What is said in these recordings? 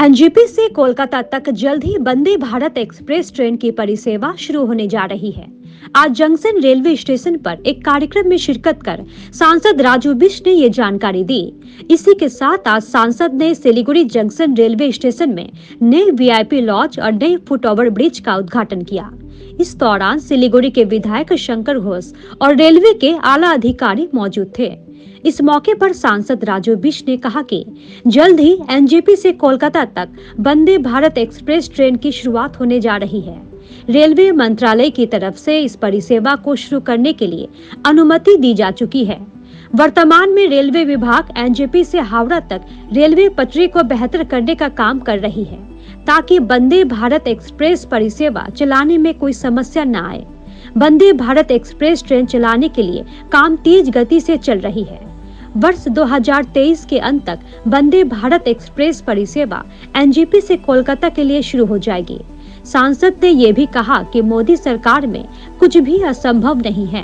NJP से कोलकाता तक जल्द ही वंदे भारत एक्सप्रेस ट्रेन की परिसेवा शुरू होने जा रही है। आज जंक्शन रेलवे स्टेशन पर एक कार्यक्रम में शिरकत कर सांसद राजू बिष्ट ने ये जानकारी दी। इसी के साथ आज सांसद ने सिलीगुड़ी जंक्शन रेलवे स्टेशन में नए वीआईपी लॉज और नए फुट ओवर ब्रिज का उद्घाटन किया। इस दौरान सिलीगुड़ी के विधायक शंकर घोष और रेलवे के आला अधिकारी मौजूद थे। इस मौके पर सांसद राजू बिष्ट ने कहा कि जल्द ही एनजेपी से कोलकाता तक वंदे भारत एक्सप्रेस ट्रेन की शुरुआत होने जा रही है। रेलवे मंत्रालय की तरफ से इस परिसेवा को शुरू करने के लिए अनुमति दी जा चुकी है। वर्तमान में रेलवे विभाग एनजेपी से हावड़ा तक रेलवे पटरी को बेहतर करने का काम कर रही है, ताकि वंदे भारत एक्सप्रेस परिसेवा चलाने में कोई समस्या न आए। वंदे भारत एक्सप्रेस ट्रेन चलाने के लिए काम तेज गति से चल रही है। वर्ष 2023 के अंत तक वंदे भारत एक्सप्रेस परिसेवा एनजेपी से कोलकाता के लिए शुरू हो जाएगी। सांसद ने ये भी कहा कि मोदी सरकार में कुछ भी असंभव नहीं है।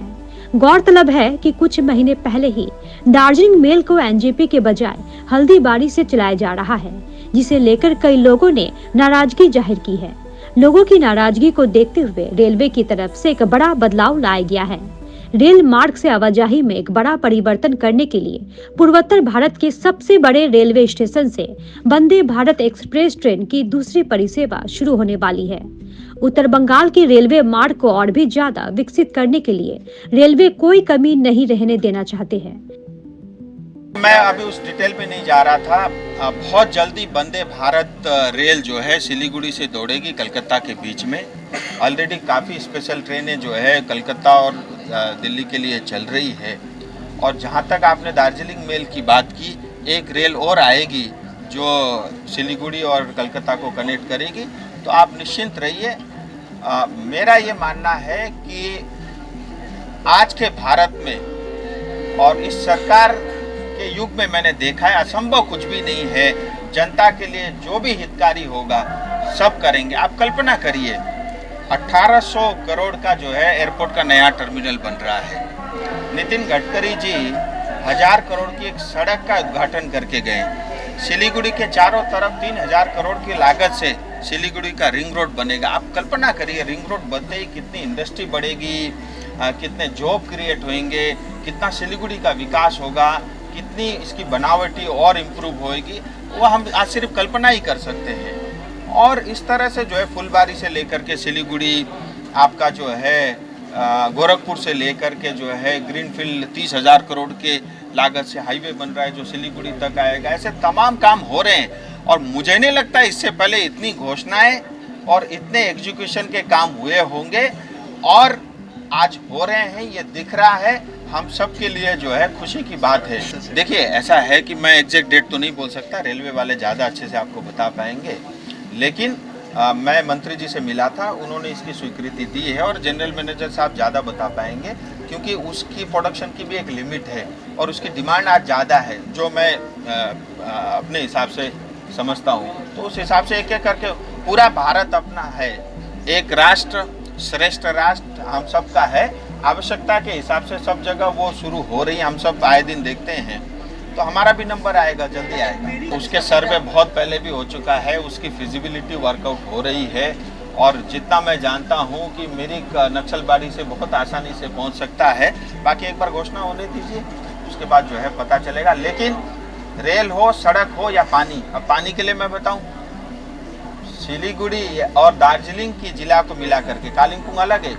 गौरतलब है कि कुछ महीने पहले ही दार्जिलिंग मेल को एनजेपी के बजाय हल्दीबारी से चलाया जा रहा है, जिसे लेकर कई लोगों ने नाराजगी जाहिर की है। लोगों की नाराजगी को देखते हुए रेलवे की तरफ से एक बड़ा बदलाव लाया गया है। रेल मार्ग से आवाजाही में एक बड़ा परिवर्तन करने के लिए पूर्वोत्तर भारत के सबसे बड़े रेलवे स्टेशन से वंदे भारत एक्सप्रेस ट्रेन की दूसरी परिसेवा शुरू होने वाली है। उत्तर बंगाल की रेलवे मार्ग को और भी ज्यादा विकसित करने के लिए रेलवे कोई कमी नहीं रहने देना चाहते हैं। मैं अभी उस डिटेल पे नहीं जा रहा था। बहुत जल्दी वंदे भारत रेल जो है सिलीगुड़ी से दौड़ेगी कलकत्ता के बीच में। ऑलरेडी काफ़ी स्पेशल ट्रेनें जो है कलकत्ता और दिल्ली के लिए चल रही है। और जहाँ तक आपने दार्जिलिंग मेल की बात की, एक रेल और आएगी जो सिलीगुड़ी और कलकत्ता को कनेक्ट करेगी, तो आप निश्चिंत रहिए। मेरा ये मानना है कि आज के भारत में और इस सरकार के युग में मैंने देखा है असंभव कुछ भी नहीं है। जनता के लिए जो भी हितकारी होगा सब करेंगे। आप कल्पना करिए 1800 करोड़ का जो है एयरपोर्ट का नया टर्मिनल बन रहा है। नितिन गडकरी जी 1000 करोड़ की एक सड़क का उद्घाटन करके गए। सिलीगुड़ी के चारों तरफ 3000 करोड़ की लागत से सिलीगुड़ी का रिंग रोड बनेगा। आप कल्पना करिए रिंग रोड बनते ही कितनी इंडस्ट्री बढ़ेगी, कितने जॉब क्रिएट होंगे, कितना सिलीगुड़ी का विकास होगा, कितनी इसकी बनावटी और इम्प्रूव होएगी, वो हम आज सिर्फ कल्पना ही कर सकते हैं। और इस तरह से जो है फुलबारी से लेकर के सिलीगुड़ी, आपका जो है गोरखपुर से लेकर के जो है ग्रीनफील्ड 30,000 करोड़ के लागत से हाईवे बन रहा है जो सिलीगुड़ी तक आएगा। ऐसे तमाम काम हो रहे हैं और मुझे नहीं लगता इससे पहले इतनी घोषणाएं और इतने एग्जीक्यूशन के काम हुए होंगे, और आज हो रहे हैं, ये दिख रहा है। हम सब के लिए जो है खुशी की बात है। देखिए ऐसा है कि मैं एग्जैक्ट डेट तो नहीं बोल सकता, रेलवे वाले ज़्यादा अच्छे से आपको बता पाएंगे, लेकिन मैं मंत्री जी से मिला था, उन्होंने इसकी स्वीकृति दी है और जनरल मैनेजर साहब ज़्यादा बता पाएंगे, क्योंकि उसकी प्रोडक्शन की भी एक लिमिट है और उसकी डिमांड आज ज़्यादा है, जो मैं अपने हिसाब से समझता हूँ। तो उस हिसाब से एक एक करके पूरा भारत अपना है, एक राष्ट्र श्रेष्ठ राष्ट्र हम सब का है। आवश्यकता के हिसाब से सब जगह वो शुरू हो रही है, हम सब आए दिन देखते हैं, तो हमारा भी नंबर आएगा, जल्दी आएगा। उसके सर्वे बहुत पहले भी हो चुका है, उसकी फिजिबिलिटी वर्कआउट हो रही है, और जितना मैं जानता हूँ कि मेरी नक्सलबाड़ी से बहुत आसानी से पहुँच सकता है। बाकी एक बार घोषणा होने दीजिए, उसके बाद जो है पता चलेगा। लेकिन रेल हो, सड़क हो या पानी, अब पानी के लिए मैं बताऊँ, सिलीगुड़ी और दार्जिलिंग की जिला को मिला करके कालिम्पोंग अलग है,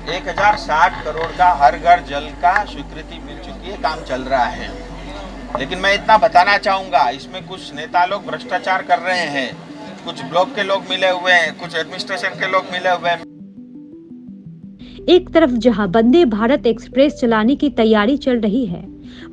1060 करोड़ का हर घर जल का स्वीकृति मिल चुकी है, काम चल रहा है। लेकिन मैं इतना बताना चाहूँगा, इसमें कुछ नेता लोग भ्रष्टाचार कर रहे हैं, कुछ ब्लॉक के लोग मिले हुए हैं, कुछ एडमिनिस्ट्रेशन के लोग मिले हुए हैं। एक तरफ जहां वंदे भारत एक्सप्रेस चलाने की तैयारी चल रही है,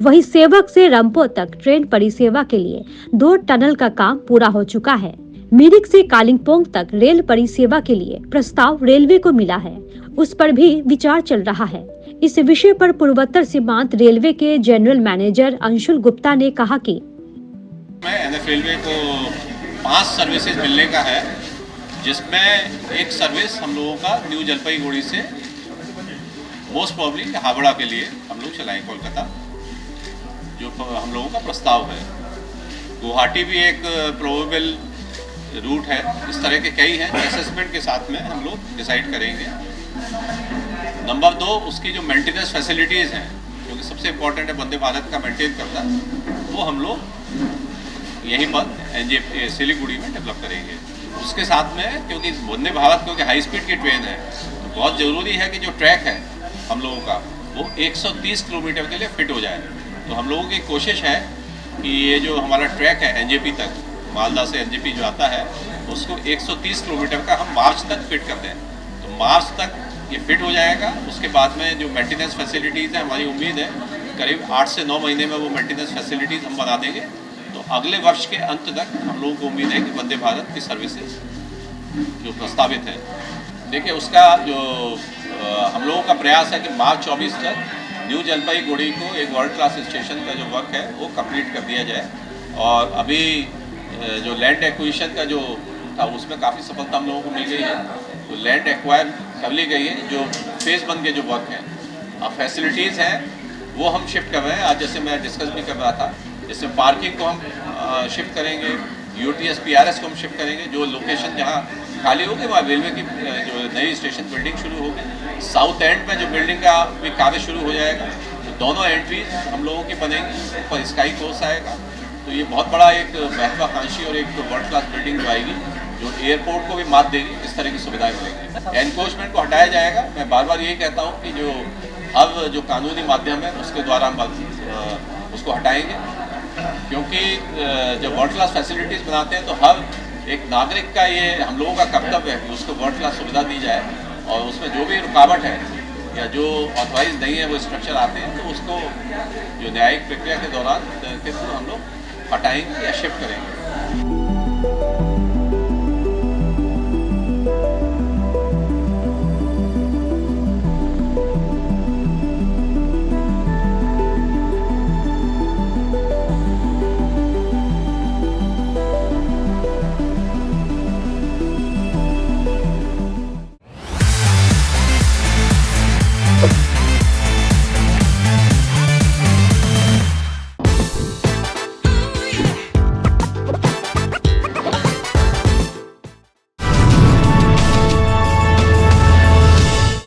वहीं सेवक से रंपो तक ट्रेन परिसेवा के लिए 2 टनल का काम पूरा हो चुका है। मिरिक से कालिम्पोंग तक रेल परिसेवा के लिए प्रस्ताव रेलवे को मिला है, उस पर भी विचार चल रहा है। इस विषय पर पूर्वोत्तर सीमांत रेलवे के जनरल मैनेजर अंशुल गुप्ता ने कहा कि एनएफ रेलवे को 5 सर्विसेज मिलने का है, जिसमें एक सर्विस हम लोगों का न्यू जलपाईगुड़ी से मोस्ट प्रॉब्ली हावड़ा के लिए हम लोग चलाएं कोलकाता, जो हम लोगों का प्रस्ताव है। गुवाहाटी भी एक प्रोबेबल रूट है, इस तरह के कई हैं। असेसमेंट के साथ में हम लोग डिसाइड करेंगे। नंबर 2, उसकी जो मेंटेनेंस फैसिलिटीज़ हैं, क्योंकि सबसे इम्पोर्टेंट है वंदे भारत का मेंटेन करना, वो हम लोग यहीं पर सिलीगुड़ी में डेवलप करेंगे। उसके साथ में क्योंकि वंदे भारत क्योंकि हाई स्पीड की ट्रेन है, तो बहुत ज़रूरी है कि जो ट्रैक है हम लोगों का वो 130 किलोमीटर के लिए फिट हो जाए। तो हम लोगों की कोशिश है कि ये जो हमारा ट्रैक है एनजेपी तक, मालदा से एनजेपी जो आता है, उसको 130 किलोमीटर का हम मार्च तक फिट कर दें। तो मार्च तक ये फिट हो जाएगा। उसके बाद में जो मेंटेनेंस फैसिलिटीज़ हैं, हमारी उम्मीद है करीब 8 से 9 महीने में वो मेंटेनेंस फैसिलिटीज़ हम बना देंगे। तो अगले वर्ष के अंत तक हम लोगों को उम्मीद है कि वंदे भारत की सर्विसेज जो प्रस्तावित है, देखिए उसका जो हम लोगों का प्रयास है कि मार्च 24 तक न्यू जलपाईगुड़ी को एक वर्ल्ड क्लास स्टेशन का जो वर्क है वो कंप्लीट कर दिया जाए। और अभी जो लैंड एक्विजिशन का जो था उसमें काफ़ी सफलता हम लोगों को मिल गई है। तो लैंड एक्वायर कर ली गई है। जो फेज़ 1 के जो वर्क हैं, अब फैसिलिटीज़ हैं वो हम शिफ्ट कर रहे हैं। आज जैसे मैं डिस्कस भी कर रहा था, जैसे पार्किंग को हम शिफ्ट करेंगे, यूटीएस पीआरएस को हम शिफ्ट करेंगे। जो लोकेशन जहाँ खाली होगी वहाँ रेलवे की जो नई स्टेशन बिल्डिंग शुरू होगी। साउथ एंड में जो बिल्डिंग का भी कार्य शुरू हो जाएगा, तो दोनों एंट्रीज हम लोगों की बनेंगी। ऊपर स्काई कोर्स आएगा, तो ये बहुत बड़ा एक महत्वाकांक्षी और एक वर्ल्ड क्लास बिल्डिंग जो आएगी, जो एयरपोर्ट को भी मात देगी। इस तरह की सुविधाएं मिलेंगी। एनक्रोचमेंट को हटाया जाएगा। मैं बार बार यही कहता हूँ कि जो अब जो कानूनी माध्यम है उसके द्वारा हम उसको हटाएंगे, क्योंकि जब वर्ल्ड क्लास फैसिलिटीज़ बनाते हैं तो हर एक नागरिक का ये हम लोगों का कर्तव्य है कि उसको वर्ल्ड क्लास सुविधा दी जाए। और उसमें जो भी रुकावट है या जो ऑथराइज नहीं है वो स्ट्रक्चर आते हैं, तो उसको जो न्यायिक प्रक्रिया के दौरान के थ्रू हम लोग हटाएंगे या शिफ्ट करेंगे।